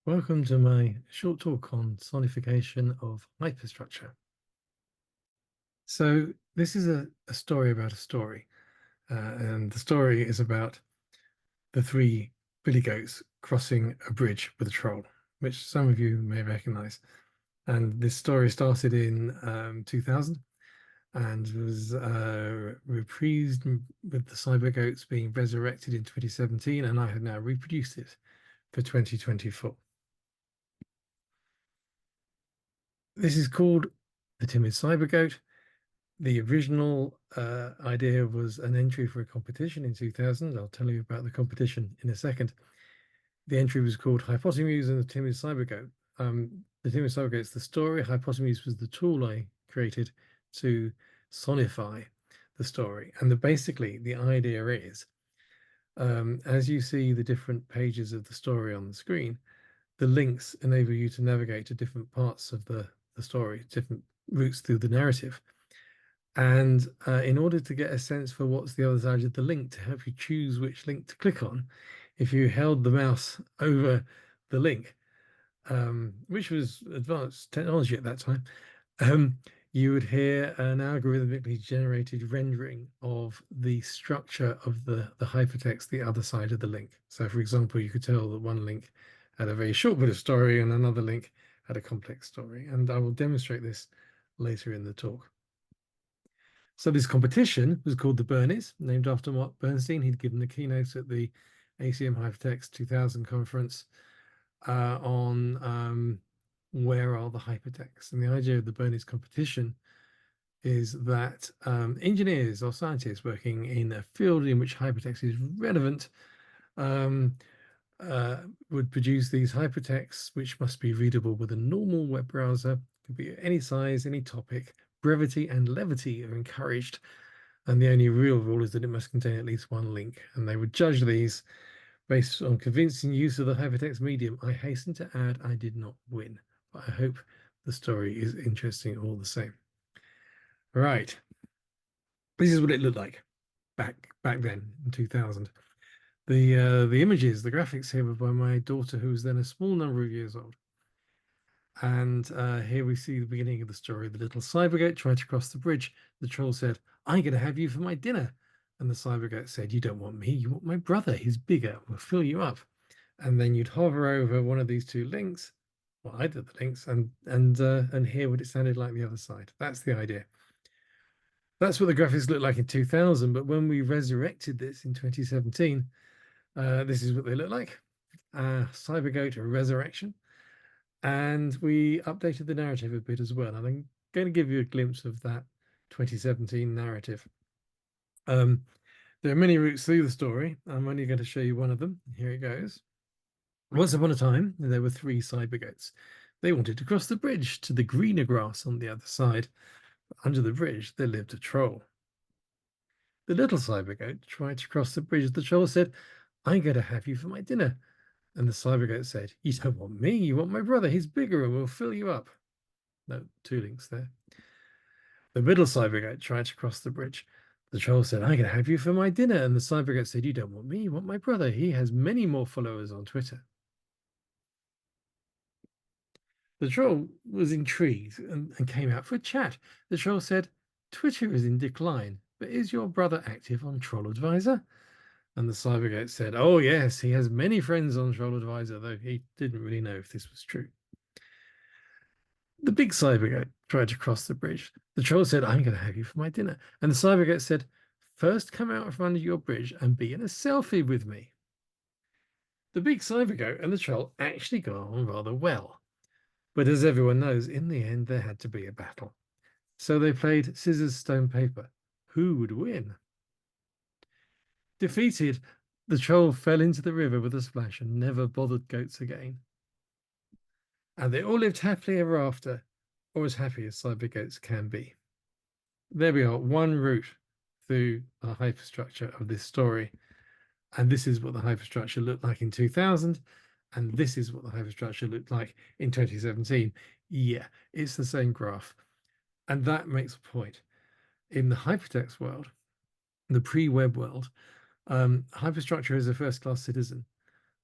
Welcome to my short talk on sonification of hyperstructure. So this is a story about a story, and the story is about the three billy goats crossing a bridge with a troll, which some of you may recognize. And this story started in 2000 and was reprised with the Cybergoats being resurrected in 2017, and I have now reproduced it for 2024. This is called the Timid Cybergoat. The original idea was an entry for a competition in 2000. I'll tell you about the competition in a second. The entry was called Hypotenuse and the Timid Cybergoat. The Timid Cybergoat's the story. Hypotenuse was the tool I created to sonify the story. And basically, the idea is, as you see the different pages of the story on the screen, the links enable you to navigate to different parts of the story, different routes through the narrative. And in order to get a sense for what's the other side of the link, to help you choose which link to click on, if you held the mouse over the link, which was advanced technology at that time, you would hear an algorithmically generated rendering of the structure of the hypertext, the other side of the link. So, for example, you could tell that one link had a very short bit of story and another link had a complex story. And I will demonstrate this later in the talk. So this competition was called the Bernies, named after Mark Bernstein. He'd given the keynote at the ACM Hypertext 2000 conference on where are the hypertexts. And the idea of the Bernies competition is that engineers or scientists working in a field in which hypertext is relevant would produce these hypertexts, which must be readable with a normal web browser, could be any size, any topic. Brevity and levity are encouraged, and the only real rule is that it must contain at least one link. And they would judge these based on convincing use of the hypertext medium. I hasten to add, I did not win, but I hope the story is interesting all the same. Right, this is what it looked like back then in 2000. The images, the graphics here were by my daughter, who was then a small number of years old. And here we see the beginning of the story. The little cybergoat tried to cross the bridge. The troll said, I'm going to have you for my dinner. And the cybergoat said, you don't want me, you want my brother. He's bigger, we'll fill you up. And then you'd hover over one of these two links, well, either the links, and hear what it sounded like the other side. That's the idea. That's what the graphics looked like in 2000. But when we resurrected this in 2017, this is what they look like. Cybergoat Resurrection. And we updated the narrative a bit as well. And I'm going to give you a glimpse of that 2017 narrative. There are many routes through the story. I'm only going to show you one of them. Here it goes. Once upon a time, there were three cybergoats. They wanted to cross the bridge to the greener grass on the other side. Under the bridge, there lived a troll. The little cybergoat tried to cross the bridge. The troll said, I'm going to have you for my dinner. And the cybergoat said, you don't want me, you want my brother. He's bigger and we'll fill you up. No, two links there. The middle cybergoat tried to cross the bridge. The troll said, I'm going to have you for my dinner. And the cybergoat said, you don't want me, you want my brother. He has many more followers on Twitter. The troll was intrigued and came out for a chat. The troll said, Twitter is in decline, but is your brother active on Troll Advisor? And the cybergoat said, oh, yes, he has many friends on Troll Advisor, though he didn't really know if this was true. The big cybergoat tried to cross the bridge. The troll said, I'm going to have you for my dinner. And the cybergoat said, first come out from under your bridge and be in a selfie with me. The big cybergoat and the troll actually got on rather well. But as everyone knows, in the end, there had to be a battle. So they played scissors, stone, paper. Who would win? Defeated, the troll fell into the river with a splash and never bothered goats again. And they all lived happily ever after, or as happy as cybergoats can be. There we are, one route through the hyperstructure of this story. And this is what the hyperstructure looked like in 2000. And this is what the hyperstructure looked like in 2017. Yeah, it's the same graph. And that makes a point. In the hypertext world, the pre-web world, hyperstructure is a first-class citizen.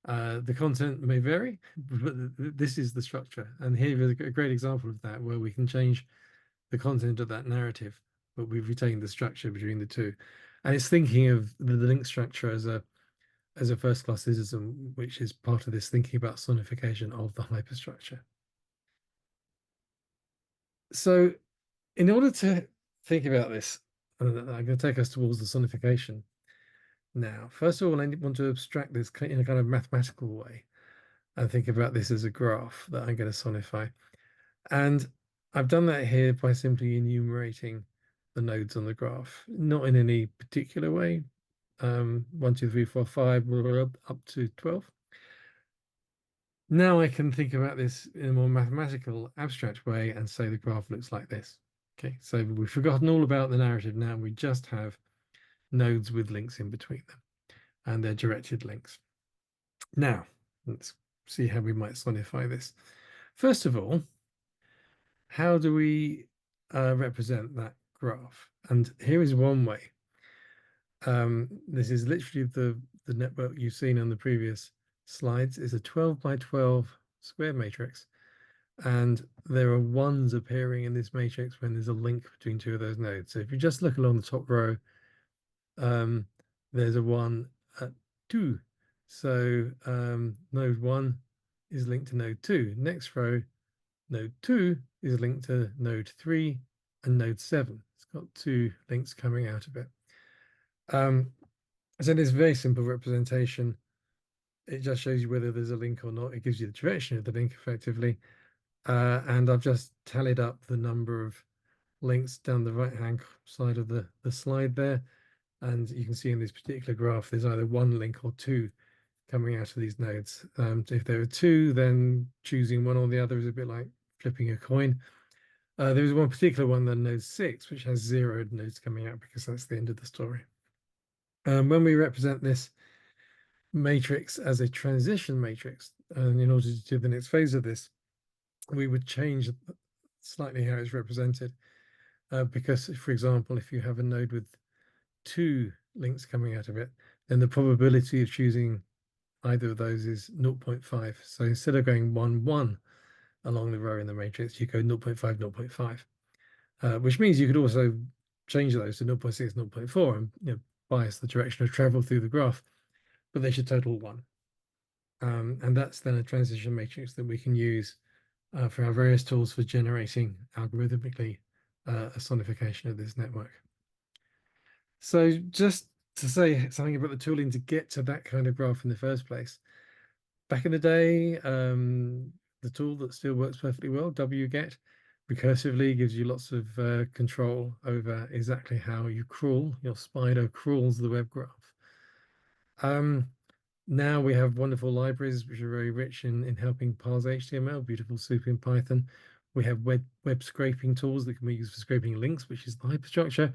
The content may vary, but this is the structure. And here is a great example of that, where we can change the content of that narrative, but we've retained the structure between the two. And it's thinking of the link structure as a first-class citizen, which is part of this thinking about sonification of the hyperstructure. So in order to think about this, I'm going to take us towards the sonification now. First of all, I want to abstract this in a kind of mathematical way and think about this as a graph that I'm going to sonify. And I've done that here by simply enumerating the nodes on the graph, not in any particular way. 1, 2, 3, 4, 5, up to 12. Now I can think about this in a more mathematical, abstract way and say the graph looks like this. Okay, so we've forgotten all about the narrative now. We just have nodes with links in between them, and they're directed links. Now, let's see how we might sonify this. First of all, how do we represent that graph? And here is one way. This is literally the network you've seen on the previous slides. Is a 12 by 12 square matrix, and there are ones appearing in this matrix when there's a link between two of those nodes. So if you just look along the top row, there's a 1 at 2. So node 1 is linked to node 2. Next row, node 2 is linked to node 3 and node 7. It's got 2 links coming out of it. So this very simple representation. It just shows you whether there's a link or not. It gives you the direction of the link effectively. And I've just tallied up the number of links down the right-hand side of the slide there. And you can see in this particular graph, there's either 1 link or 2 coming out of these nodes. If there are 2, then choosing one or the other is a bit like flipping a coin. There is one particular one, the node 6, which has 0 nodes coming out because that's the end of the story. When we represent this matrix as a transition matrix, and in order to do the next phase of this, we would change slightly how it's represented. Because, for example, if you have a node with 2 links coming out of it, then the probability of choosing either of those is 0.5. So instead of going 1, 1 along the row in the matrix, you go 0.5, 0.5, which means you could also change those to 0.6, 0.4 and bias the direction of travel through the graph, but they should total 1. And that's then a transition matrix that we can use for our various tools for generating algorithmically a sonification of this network. So just to say something about the tooling to get to that kind of graph in the first place, back in the day, the tool that still works perfectly well, wget, recursively gives you lots of control over exactly how you crawl. Your spider crawls the web graph. Now we have wonderful libraries which are very rich in helping parse HTML, beautiful soup in Python. We have web scraping tools that can be used for scraping links, which is the hyperstructure.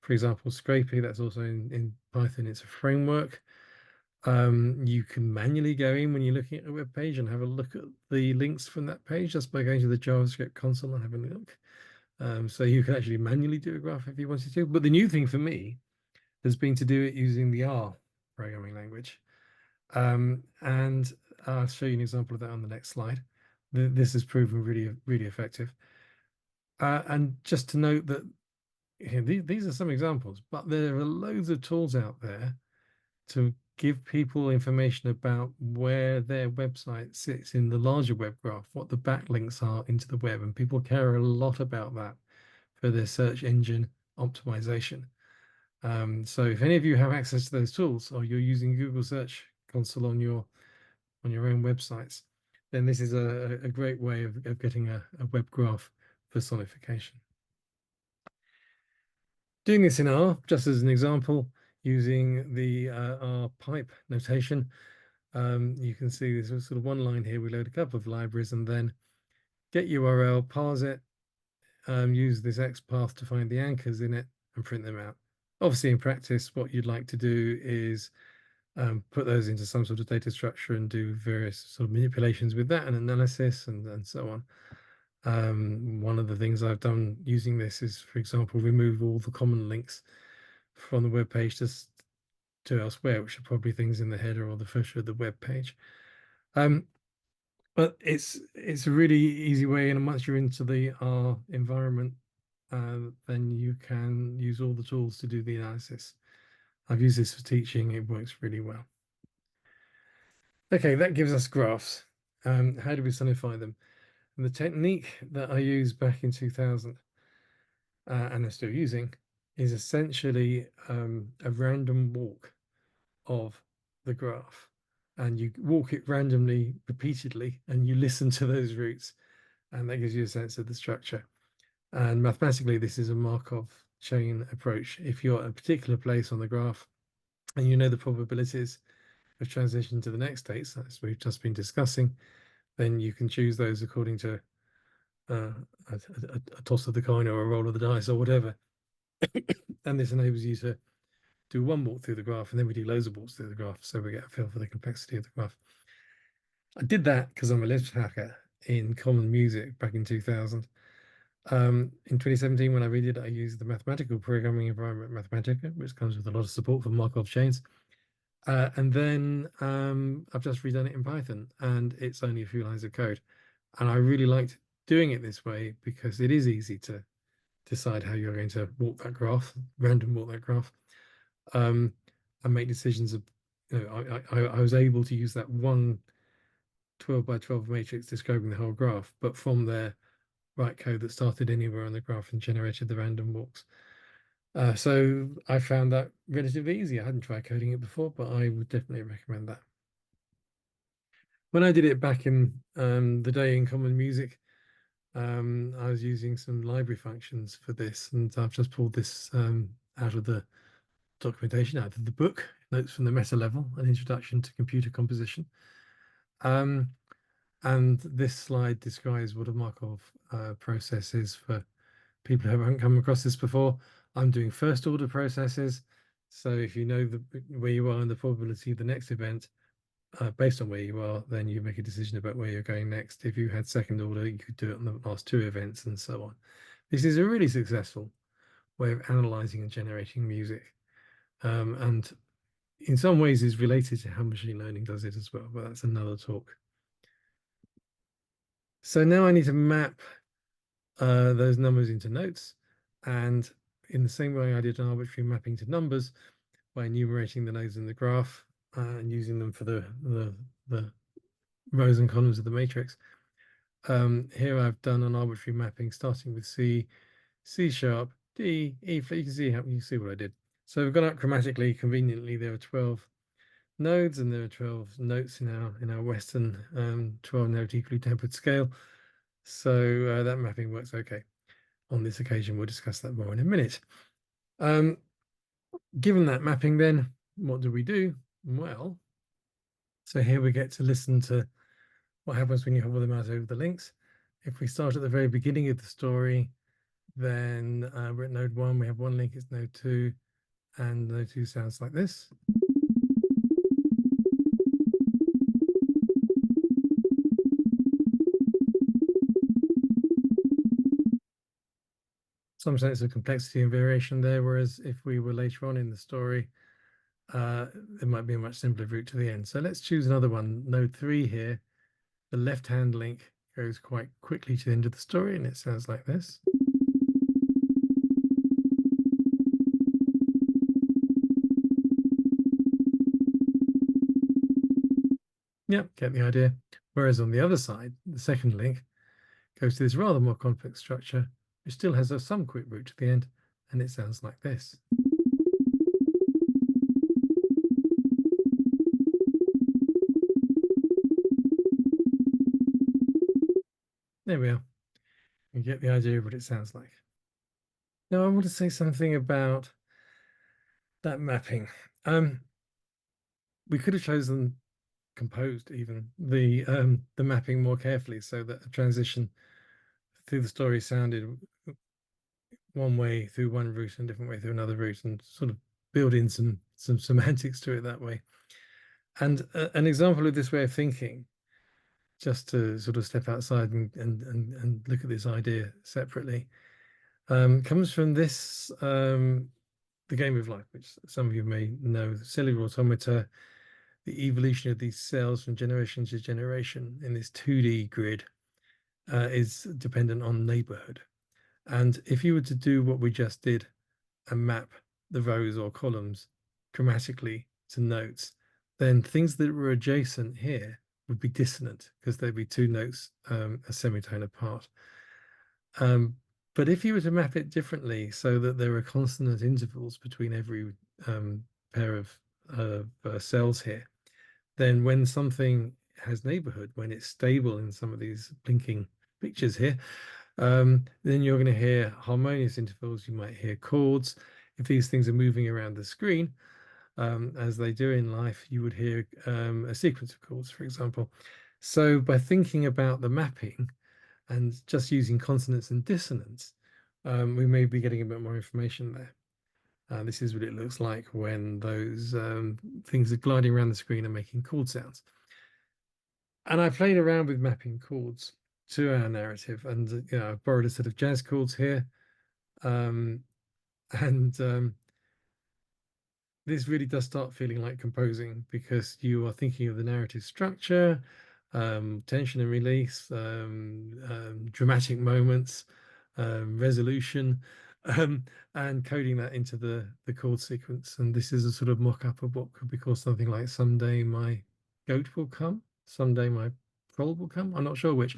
For example, Scrapey, that's also in Python. It's a framework. You can manually go in when you're looking at a web page and have a look at the links from that page just by going to the JavaScript console and having a look. So you can actually manually do a graph if you wanted to. But the new thing for me has been to do it using the R programming language. And I'll show you an example of that on the next slide. This has proven really, really effective. And just to note that these are some examples, but there are loads of tools out there to give people information about where their website sits in the larger web graph, what the backlinks are into the web, and people care a lot about that for their search engine optimization. So if any of you have access to those tools, or you're using Google Search Console on your own websites, then this is a great way of getting a web graph for sonification. Doing this in R, just as an example, using the R pipe notation, you can see there's sort of one line here. We load a couple of libraries and then get URL, parse it, use this XPath to find the anchors in it and print them out. Obviously, in practice, what you'd like to do is put those into some sort of data structure and do various sort of manipulations with that and analysis and so on. One of the things I've done using this is, for example, remove all the common links from the web page to to elsewhere, which are probably things in the header or the footer of the web page. But it's a really easy way, and once you're into the R environment, then you can use all the tools to do the analysis. I've used this for teaching, it works really well. Okay, that gives us graphs. How do we sonify them? And the technique that I used back in 2000, and I'm still using, is essentially a random walk of the graph. And you walk it randomly, repeatedly, and you listen to those routes, and that gives you a sense of the structure. And mathematically, this is a Markov chain approach. If you're at a particular place on the graph and you know the probabilities of transition to the next states, as we've just been discussing, then you can choose those according to a toss of the coin or a roll of the dice or whatever. And this enables you to do one walk through the graph, and then we do loads of walks through the graph, so we get a feel for the complexity of the graph. I did that because I'm a Lisp hacker in Common Music back in 2000. In 2017, when I read it, I used the mathematical programming environment Mathematica, which comes with a lot of support for Markov chains. And then I've just redone it in Python, and it's only a few lines of code. And I really liked doing it this way because it is easy to decide how you're going to walk that graph, random walk that graph, and make decisions. I was able to use that one 12 by 12 matrix describing the whole graph, but from there, write code that started anywhere on the graph and generated the random walks. So I found that relatively easy. I hadn't tried coding it before, but I would definitely recommend that. When I did it back in the day in Common Music, I was using some library functions for this, and I've just pulled this out of the documentation, out of the book, Notes from the Meta Level, an Introduction to Computer Composition. And this slide describes what a Markov process is for people who haven't come across this before. I'm doing first order processes. So if you know where you are and the probability of the next event, based on where you are, then you make a decision about where you're going next. If you had second order, you could do it on the last two events and so on. This is a really successful way of analyzing and generating music. And in some ways is related to how machine learning does it as well, but that's another talk. So now I need to map those numbers into notes, and in the same way I did an arbitrary mapping to numbers by enumerating the nodes in the graph and using them for the rows and columns of the matrix. Here I've done an arbitrary mapping starting with C, C sharp, D, E flat. You can see what I did. So we've gone up chromatically. Conveniently, there are 12 nodes and there are 12 notes in our Western 12 note equally tempered scale. So that mapping works okay. On this occasion, we'll discuss that more in a minute. Given that mapping, then what do we do? Well, so here we get to listen to what happens when you hover the mouse over the links. If we start at the very beginning of the story, then we're at node 1, we have one link, it's node 2, and node 2 sounds like this. Some sense of complexity and variation there, whereas if we were later on in the story, there might be a much simpler route to the end. So let's choose another one, node 3 here. The left-hand link goes quite quickly to the end of the story, and it sounds like this. Yep, get the idea. Whereas on the other side, the second link goes to this rather more complex structure, which still has some quick route to the end, and it sounds like this. There we are. You get the idea of what it sounds like. Now I want to say something about that mapping. We could have chosen composed even the mapping more carefully so that a transition through the story sounded one way through one route and a different way through another route, and sort of build in some semantics to it that way. And an example of this way of thinking, just to sort of step outside and look at this idea separately, comes from this the game of life, which some of you may know, the cellular automata, the evolution of these cells from generation to generation in this 2D grid is dependent on neighborhood. And if you were to do what we just did and map the rows or columns chromatically to notes, then things that were adjacent here would be dissonant because they'd be two notes a semitone apart. But if you were to map it differently so that there are consonant intervals between every pair of cells here, then when something has neighborhood, when it's stable in some of these blinking pictures here, then you're going to hear harmonious intervals. You might hear chords. If these things are moving around the screen, as they do in life, you would hear a sequence of chords, for example. So by thinking about the mapping and just using consonants and dissonance, we may be getting a bit more information there. This is what it looks like when those things are gliding around the screen and making chord sounds. And I played around with mapping chords to our narrative, and I've borrowed a set of jazz chords here, and this really does start feeling like composing because you are thinking of the narrative structure, tension and release, dramatic moments, resolution, and coding that into the chord sequence. And this is a sort of mock-up of what could be called something like "Someday my goat will come," "Someday my troll will come." I'm not sure which.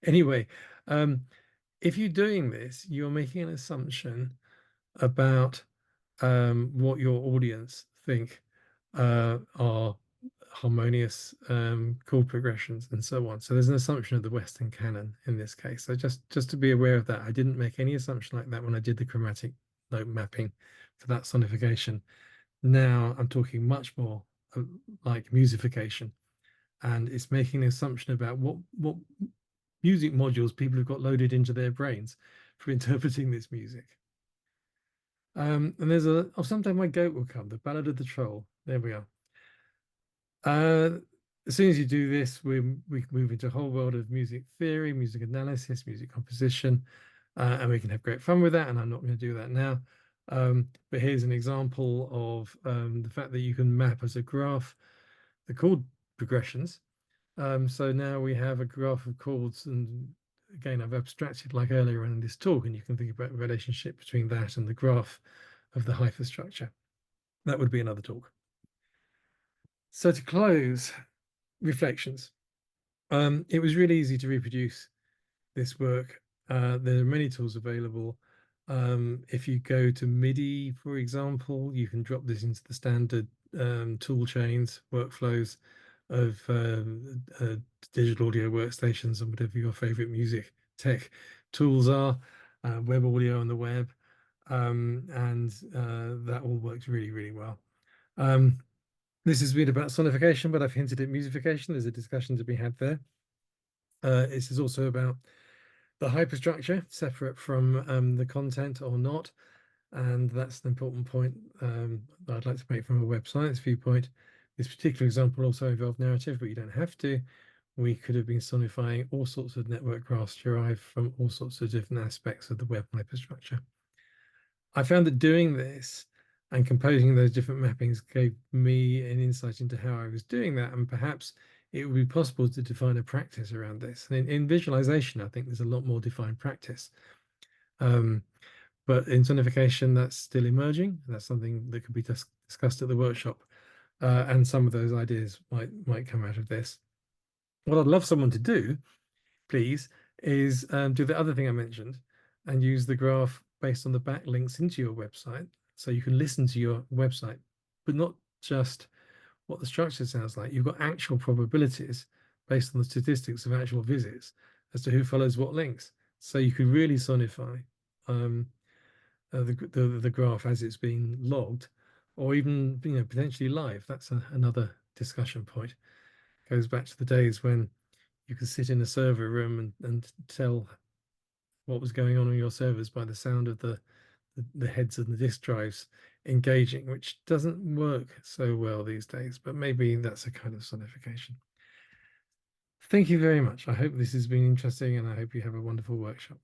Anyway, if you're doing this, you're making an assumption about what your audience think are harmonious chord progressions and so on. So there's an assumption of the Western canon in this case. So just to be aware of that, I didn't make any assumption like that when I did the chromatic note mapping for that sonification. Now I'm talking much more like musification, and it's making an assumption about what music modules people have got loaded into their brains for interpreting this music. And there's someday my goat will come, the Ballad of the Troll. There we are. As soon as you do this, we move into a whole world of music theory, music analysis, music composition, and we can have great fun with that. And I'm not going to do that now. But here's an example of the fact that you can map as a graph the chord progressions. So now we have a graph of chords, and again, I've abstracted like earlier in this talk, and you can think about the relationship between that and the graph of the hyperstructure. That would be another talk. So to close, reflections. It was really easy to reproduce this work. There are many tools available. If you go to MIDI, for example, you can drop this into the standard tool chains, workflows of digital audio workstations and whatever your favorite music tech tools are, web audio on the web, and that all works really, really well. This has been about sonification, but I've hinted at musification. There's a discussion to be had there. This is also about the hyperstructure, separate from the content or not. And that's an important point that I'd like to make from a web science viewpoint. This particular example also involved narrative, but you don't have to. We could have been sonifying all sorts of network graphs derived from all sorts of different aspects of the web hyperstructure. I found that doing this and composing those different mappings gave me an insight into how I was doing that, and perhaps it would be possible to define a practice around this. And in visualization, I think there's a lot more defined practice. But in sonification, that's still emerging. That's something that could be discussed at the workshop, and some of those ideas might come out of this. What I'd love someone to do, please, is do the other thing I mentioned and use the graph based on the backlinks into your website, so you can listen to your website, but not just what the structure sounds like. You've got actual probabilities based on the statistics of actual visits as to who follows what links. So you could really sonify the graph as it's being logged, or even potentially live. That's another discussion point. Goes back to the days when you could sit in a server room and tell what was going on your servers by the sound of the heads and the disk drives engaging, which doesn't work so well these days, but maybe that's a kind of sonification. Thank you very much. I hope this has been interesting, and I hope you have a wonderful workshop.